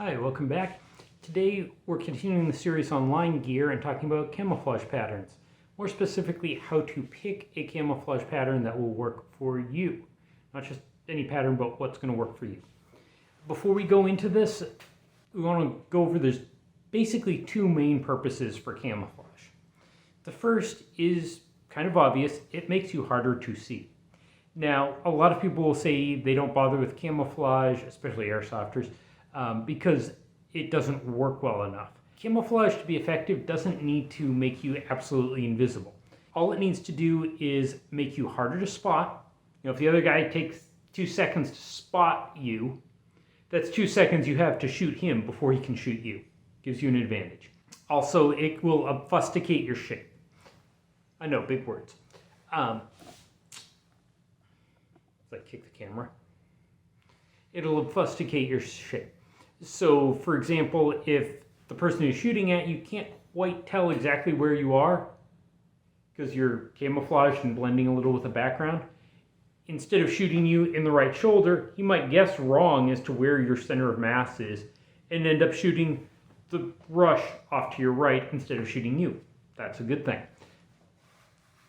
Hi, welcome back. Today we're continuing the series on line gear and talking about camouflage patterns. More specifically, how to pick a camouflage pattern that will work for you. Not just any pattern, but what's going to work for you. Before we go into this, we want to go over there's basically two main purposes for camouflage. The first is kind of obvious. It makes you harder to see. Now, a lot of people will say they don't bother with camouflage, especially airsofters, because it doesn't work well enough. Camouflage to be effective doesn't need to make you absolutely invisible. All it needs to do is make you harder to spot. If the other guy takes 2 seconds to spot you, that's 2 seconds you have to shoot him before he can shoot you. Gives you an advantage. Also, it will obfuscate your shape. I know, big words. Let's kick the camera. It'll obfuscate your shape. So, for example, if the person who's shooting at you can't quite tell exactly where you are because you're camouflaged and blending a little with the background, instead of shooting you in the right shoulder, he might guess wrong as to where your center of mass is and end up shooting the rush off to your right instead of shooting you. That's a good thing.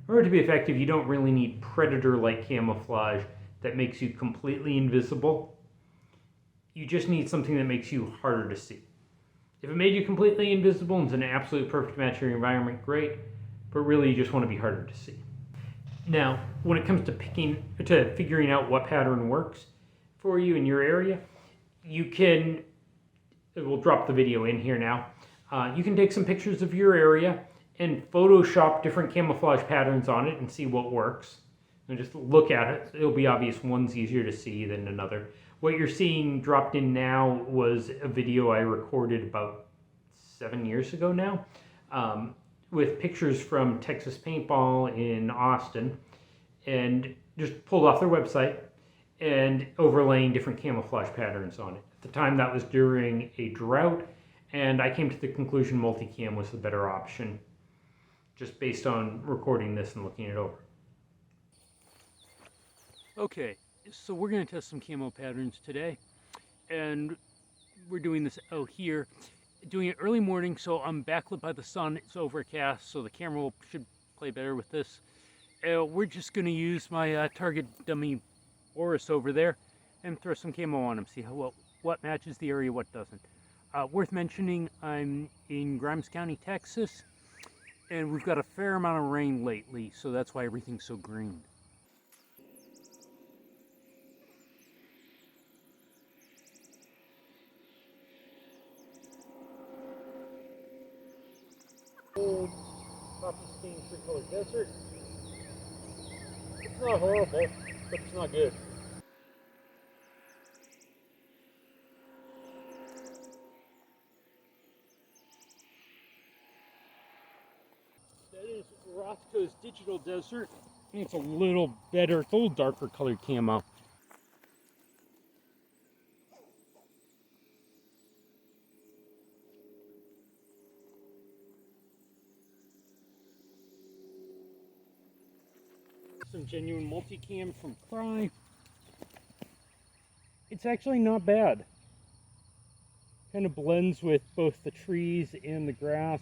In order to be effective, you don't really need predator-like camouflage that makes you completely invisible. You just need something that makes you harder to see. If it made you completely invisible and it's an absolute perfect match for your environment, great, but really you just want to be harder to see. Now, when it comes to figuring out what pattern works for you in your area, we'll drop the video in here now. You can take some pictures of your area and Photoshop different camouflage patterns on it and see what works. And just look at it. It'll be obvious one's easier to see than another. What you're seeing dropped in now was a video I recorded about 7 years ago now, with pictures from Texas Paintball in Austin, and just pulled off their website and overlaying different camouflage patterns on it. At the time, that was during a drought, and I came to the conclusion multicam was the better option, just based on recording this and looking it over. Okay, so we're going to test some camo patterns today, and we're doing this out here, doing it early morning, so I'm backlit by the sun. It's overcast, so the camera should play better with this. We're just going to use my target dummy Oris over there and throw some camo on him, see what matches the area, what doesn't. Worth mentioning, I'm in Grimes County, Texas, and we've got a fair amount of rain lately, so that's why everything's so green. Old poppy stained 3-color desert. It's not horrible, but it's not good. That is Rothko's Digital Desert. It's a little better, it's a little darker colored camo. Some genuine multicam from Cry. It's actually not bad. Kind of blends with both the trees and the grass.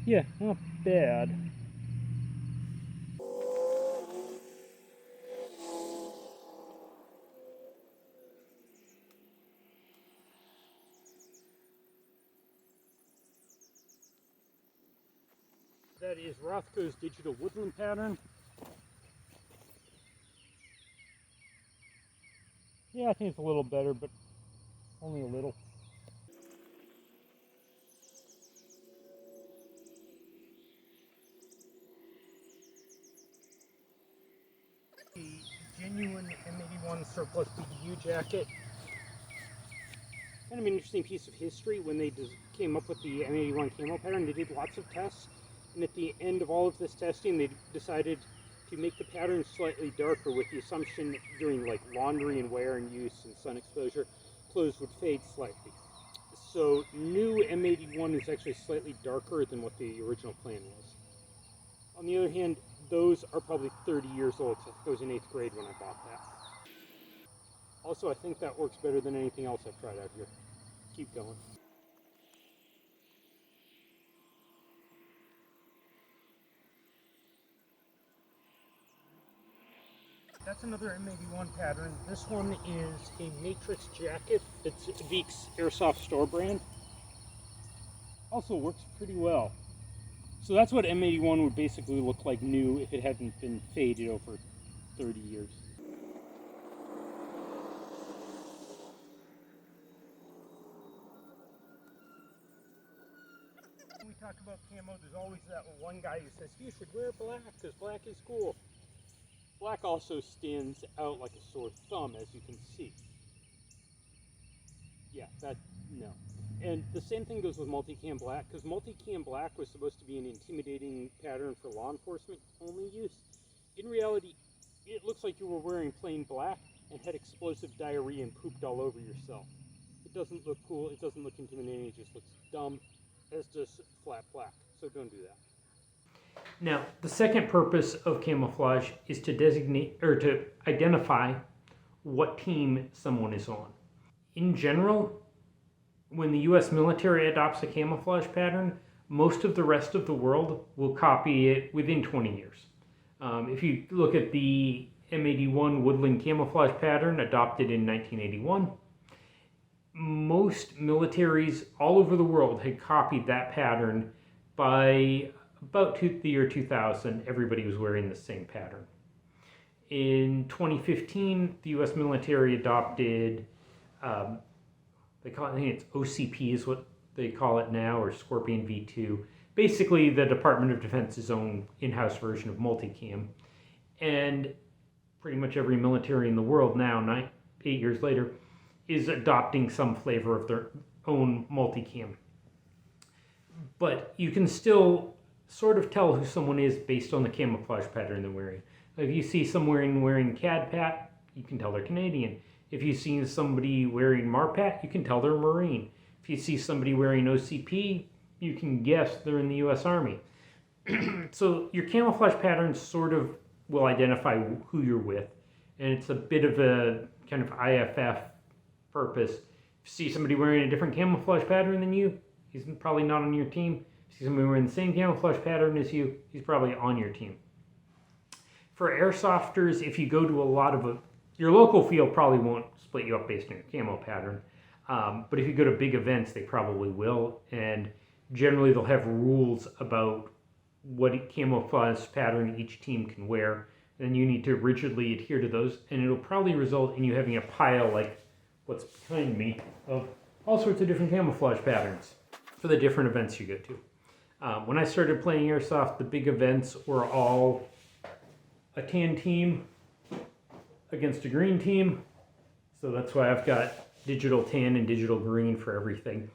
Yeah, not bad. That is Rothko's Digital Woodland pattern. Yeah, I think it's a little better, but only a little. The genuine M81 surplus BDU jacket. Kind of an interesting piece of history. When they came up with the M81 camo pattern, they did lots of tests, and at the end of all of this testing, they decided to make the pattern slightly darker, with the assumption during like laundry and wear and use and sun exposure, clothes would fade slightly. So new M81 is actually slightly darker than what the original plan was. On the other hand, those are probably 30 years old, so I was in 8th grade when I bought that. Also, I think that works better than anything else I've tried out here. Keep going. That's another M81 pattern. This one is a matrix jacket. It's Veek's airsoft store brand. Also works pretty well. So that's what M81 would basically look like new if it hadn't been faded over 30 years. When we talk about camo, there's always that one guy who says, you should wear black because black is cool. Black also stands out like a sore thumb, as you can see. Yeah, no. And the same thing goes with multicam black, because multicam black was supposed to be an intimidating pattern for law enforcement only use. In reality, it looks like you were wearing plain black and had explosive diarrhea and pooped all over yourself. It doesn't look cool, it doesn't look intimidating, it just looks dumb. It's just flat black, so don't do that. Now, the second purpose of camouflage is to designate or to identify what team someone is on. In general, when the US military adopts a camouflage pattern, most of the rest of the world will copy it within 20 years. If you look at the M81 woodland camouflage pattern adopted in 1981, most militaries all over the world had copied that pattern by about the year 2000. Everybody was wearing the same pattern. In 2015, the US military adopted, they call it, I think it's OCP is what they call it now, or Scorpion V2. Basically, the Department of Defense's own in-house version of multicam. And pretty much every military in the world now, 8 years later, is adopting some flavor of their own multicam. But you can still sort of tell who someone is based on the camouflage pattern they're wearing. If you see someone wearing CAD-PAT, you can tell they're Canadian. If you see somebody wearing MARPAT, you can tell they're Marine. If you see somebody wearing OCP, you can guess they're in the US Army. So your camouflage pattern sort of will identify who you're with. And it's a bit of a kind of IFF purpose. If you see somebody wearing a different camouflage pattern than you, he's probably not on your team. If you see somebody wearing the same camouflage pattern as you, he's probably on your team. For airsofters, if you go to a lot of your local field probably won't split you up based on your camo pattern. But if you go to big events, they probably will. And generally they'll have rules about what camouflage pattern each team can wear. And you need to rigidly adhere to those. And it'll probably result in you having a pile like what's behind me of all sorts of different camouflage patterns for the different events you go to. When I started playing airsoft, the big events were all a tan team against a green team. So that's why I've got digital tan and digital green for everything.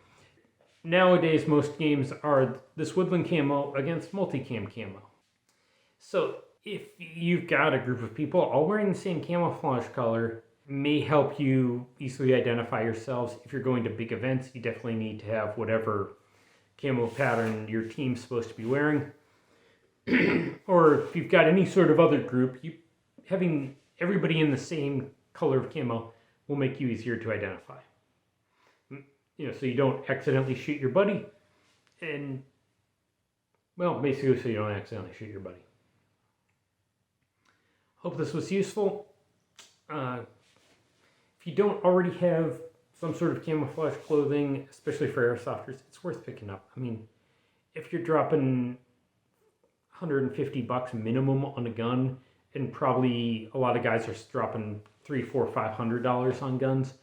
Nowadays, most games are this woodland camo against multicam camo. So if you've got a group of people all wearing the same camouflage color, may help you easily identify yourselves. If you're going to big events, you definitely need to have whatever camo pattern your team's supposed to be wearing. Or if you've got any sort of other group, having everybody in the same color of camo will make you easier to identify. So you don't accidentally shoot your buddy, and, well, basically so you don't accidentally shoot your buddy. Hope this was useful. If you don't already have some sort of camouflage clothing, especially for airsofters, it's worth picking up. I mean, if you're dropping $150 minimum on a gun, and probably a lot of guys are dropping $300, $400, $500 on guns,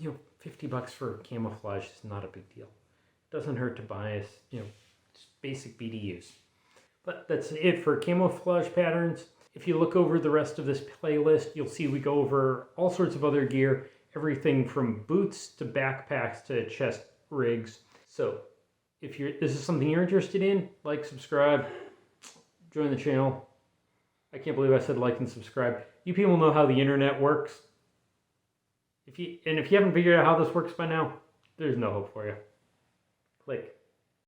$50 for camouflage is not a big deal. Doesn't hurt to buy us, just basic BDUs. But that's it for camouflage patterns. If you look over the rest of this playlist, you'll see we go over all sorts of other gear, everything from boots to backpacks to chest rigs. So if this is something you're interested in, like, subscribe, join the channel. I can't believe I said like and subscribe. You people know how the internet works. If you haven't figured out how this works by now, there's no hope for you. Click.